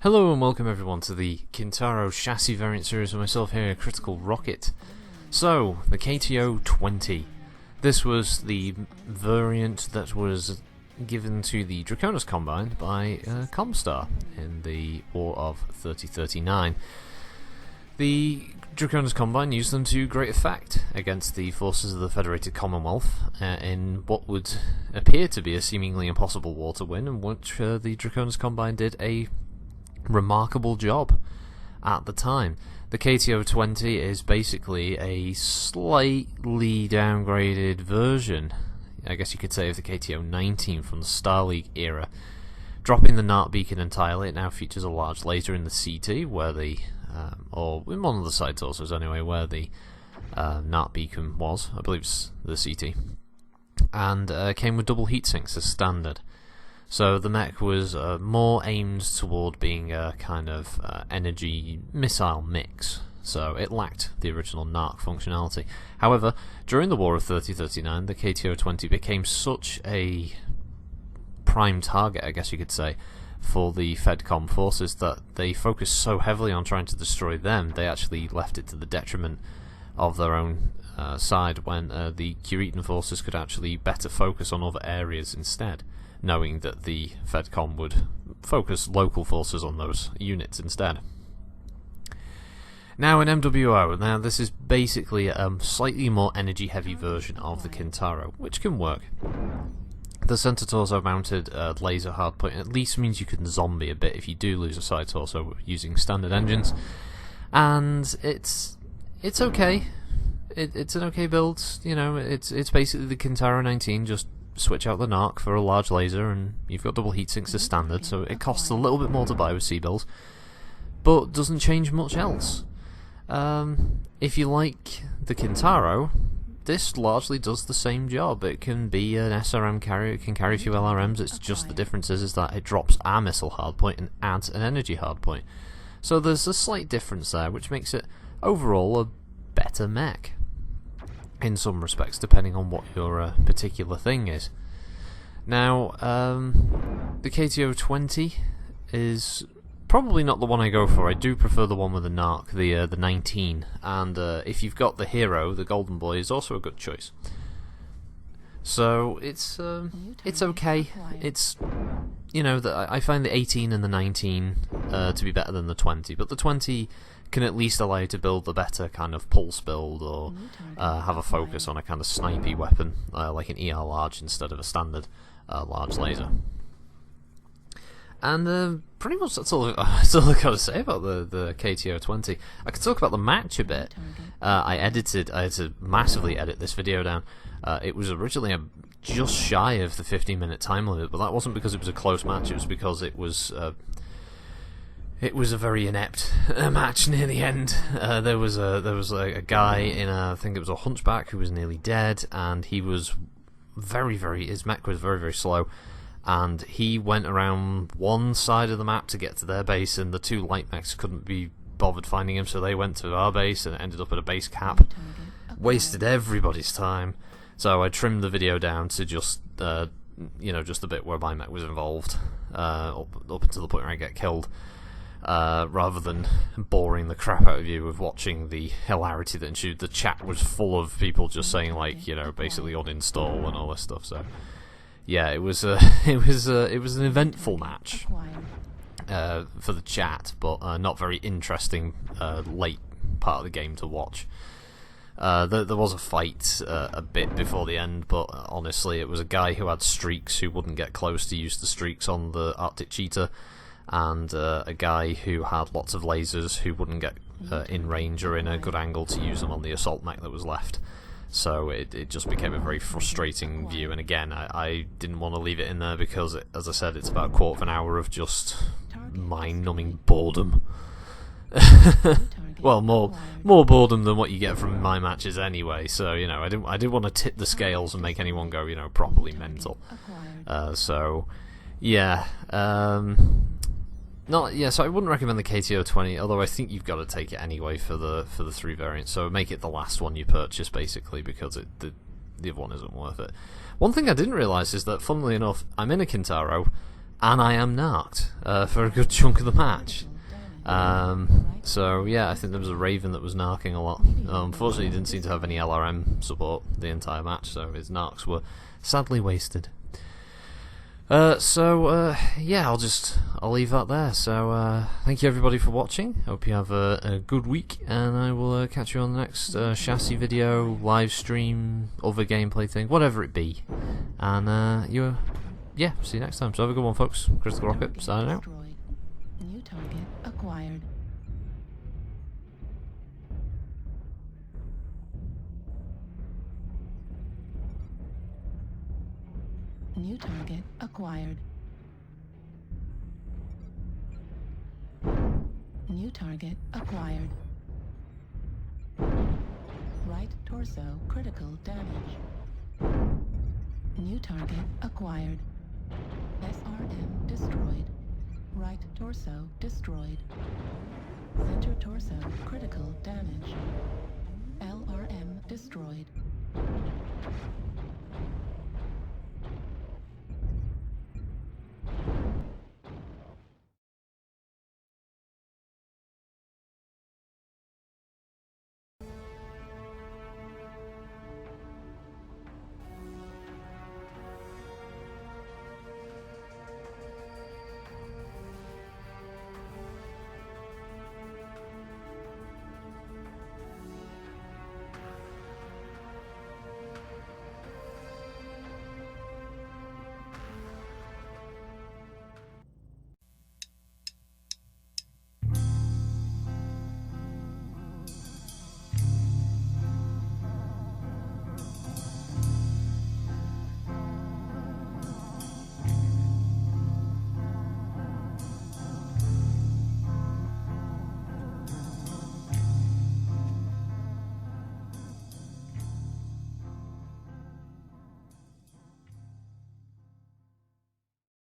Hello and welcome everyone to the Kintaro chassis variant series with myself here, Critical Rocket. So, the KTO 20. This was the variant that was given to the Draconis Combine by Comstar in the War of 3039. The Draconis Combine used them to great effect against the forces of the Federated Commonwealth in what would appear to be a seemingly impossible war to win, in which the Draconis Combine did a remarkable job at the time. The KTO 20 is basically a slightly downgraded version, I guess you could say, of the KTO 19 from the Star League era. Dropping the NARC beacon entirely, it now features a large laser in the CT, where the or in one of the side torsos anyway, where the NARC beacon was. I believe it's the CT, and came with double heatsinks as standard. So the mech was more aimed toward being a kind of energy missile mix, so it lacked the original NARC functionality. However, during the War of 3039, the KTO 20 became such a prime target, I guess you could say, for the Fedcom forces that they focused so heavily on trying to destroy them, they actually left it to the detriment of their own side, when the Kuritan forces could actually better focus on other areas instead, knowing that the Fedcom would focus local forces on those units instead. Now in MWO, now this is basically a slightly more energy heavy version of the Kintaro, which can work. The center torso mounted laser hardpoint at least means you can zombie a bit if you do lose a side torso using standard engines, and it's okay. It's an okay build, you know. It's basically the Kintaro 19, just switch out the NARC for a large laser, and you've got double heatsinks as standard, so it costs a little bit more to buy with C-bills, but doesn't change much else. If you like the Kintaro, this largely does the same job. It can be an SRM carrier, it can carry a few LRMs, it's just the difference is that it drops a missile hardpoint and adds an energy hardpoint. So there's a slight difference there, which makes it overall a better mech in some respects, depending on what your particular thing is. Now, the KTO 20 is probably not the one I go for. I do prefer the one with the NARC, the 19, and if you've got the hero, the Golden Boy is also a good choice. So it's okay. It's, you know, I find the 18 and the 19 to be better than the 20, but the 20 can at least allow you to build a better kind of pulse build, or have a focus on a kind of snipey weapon, like an ER large instead of a standard large laser. And pretty much that's all I've got to say about the KTO 20. I could talk about the match a bit. I had to massively edit this video down. It was originally just shy of the 15-minute time limit, but that wasn't because it was a close match, it was because it was a very inept match near the end. There was a guy in I think it was a hunchback who was nearly dead, and he was his mech was very, very slow, and he went around one side of the map to get to their base, and the two light mechs couldn't be bothered finding him, so they went to our base and ended up at a base cap. Wasted everybody's time, so I trimmed the video down to just just the bit where my mech was involved, up until the point where I get killed. Rather than boring the crap out of you with watching the hilarity that ensued. The chat was full of people just saying, like, you know, basically uninstall and all this stuff. So yeah, it was an eventful match for the chat, but not very interesting late part of the game to watch. There was a fight a bit before the end, but honestly it was a guy who had streaks who wouldn't get close to use the streaks on the Arctic Cheetah, and a guy who had lots of lasers who wouldn't get in range or in a good angle to use them on the assault mech that was left. So it just became a very frustrating view, and again, I didn't want to leave it in there because, as I said, it's about a quarter of an hour of just mind-numbing boredom. Well, more boredom than what you get from my matches anyway, so, you know, I didn't want to tip the scales and make anyone go, you know, properly mental. So, yeah, so I wouldn't recommend the KTO 20, although I think you've got to take it anyway for the 3 variants. So make it the last one you purchase, basically, because the other one isn't worth it. One thing I didn't realise is that, funnily enough, I'm in a Kintaro, and I am narked for a good chunk of the match. So yeah, I think there was a Raven that was narking a lot. Unfortunately, he didn't seem to have any LRM support the entire match, so his narcs were sadly wasted. Yeah, I'll leave that there. So thank you everybody for watching. Hope you have a good week, and I will catch you on the next chassis video, live stream, other gameplay thing, whatever it be. And yeah, see you next time. So have a good one, folks. Crystal Rocket signing out. New target acquired. New target acquired. New target acquired. Right torso critical damage. New target acquired. SRM destroyed. Right torso destroyed. Center torso critical damage. LRM destroyed.